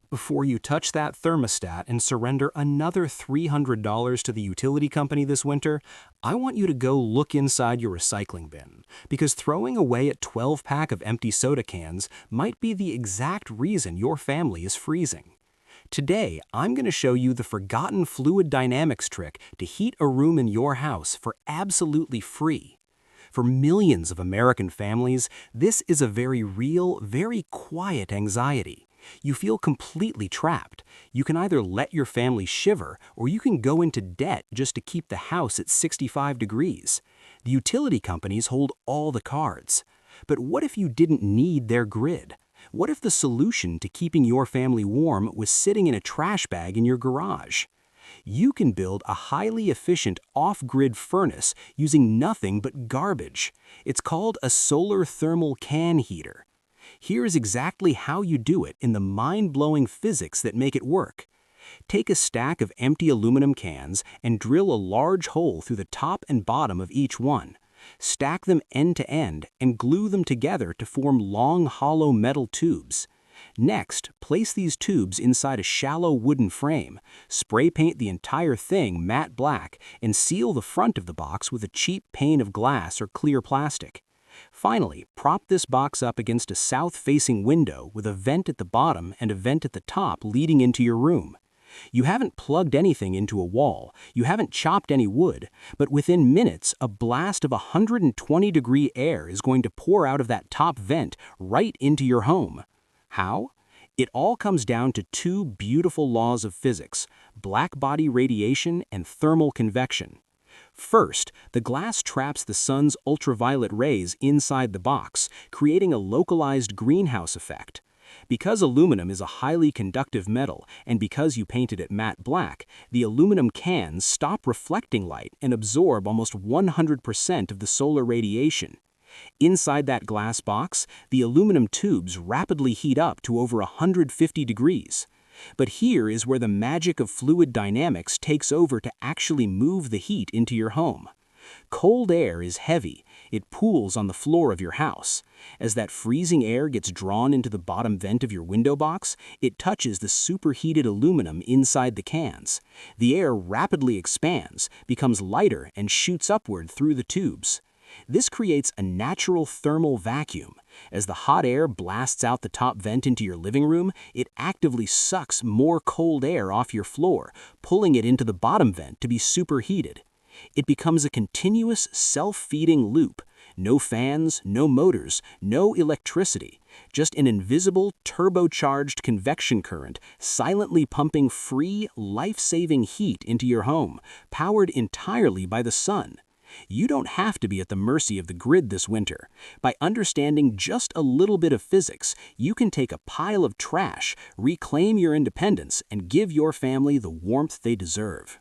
Before you touch that thermostat and surrender another $300 to the utility company this winter, I want you to go look inside your recycling bin, because throwing away a 12-pack of empty soda cans might be the exact reason your family is freezing. Today, I'm going to show you the forgotten fluid dynamics trick to heat a room in your house for absolutely free. For millions of American families, this is a very real, very quiet anxiety. You feel completely trapped. You can either let your family shiver, or you can go into debt just to keep the house at 65 degrees. The utility companies hold all the cards. But what if you didn't need their grid? What if the solution to keeping your family warm was sitting in a trash bag in your garage? You can build a highly efficient off-grid furnace using nothing but garbage. It's called a solar thermal can heater. Here is exactly how you do it in the mind-blowing physics that make it work. Take a stack of empty aluminum cans and drill a large hole through the top and bottom of each one. Stack them end to end and glue them together to form long, hollow metal tubes. Next, place these tubes inside a shallow wooden frame, spray paint the entire thing matte black, and seal the front of the box with a cheap pane of glass or clear plastic. Finally, prop this box up against a south-facing window with a vent at the bottom and a vent at the top leading into your room. You haven't plugged anything into a wall, you haven't chopped any wood, but within minutes, a blast of 120-degree air is going to pour out of that top vent right into your home. How? It all comes down to two beautiful laws of physics: blackbody radiation and thermal convection. First, the glass traps the sun's ultraviolet rays inside the box, creating a localized greenhouse effect. Because aluminum is a highly conductive metal, and because you painted it matte black, the aluminum cans stop reflecting light and absorb almost 100% of the solar radiation. Inside that glass box, the aluminum tubes rapidly heat up to over 150 degrees. But here is where the magic of fluid dynamics takes over to actually move the heat into your home. Cold air is heavy. It pools on the floor of your house. As that freezing air gets drawn into the bottom vent of your window box, it touches the superheated aluminum inside the cans. The air rapidly expands, becomes lighter, and shoots upward through the tubes. This creates a natural thermal vacuum. As the hot air blasts out the top vent into your living room, it actively sucks more cold air off your floor, pulling it into the bottom vent to be superheated. It becomes a continuous, self-feeding loop. No fans, no motors, no electricity. Just an invisible, turbocharged convection current silently pumping free, life-saving heat into your home, powered entirely by the sun. You don't have to be at the mercy of the grid this winter. By understanding just a little bit of physics, you can take a pile of trash, reclaim your independence, and give your family the warmth they deserve.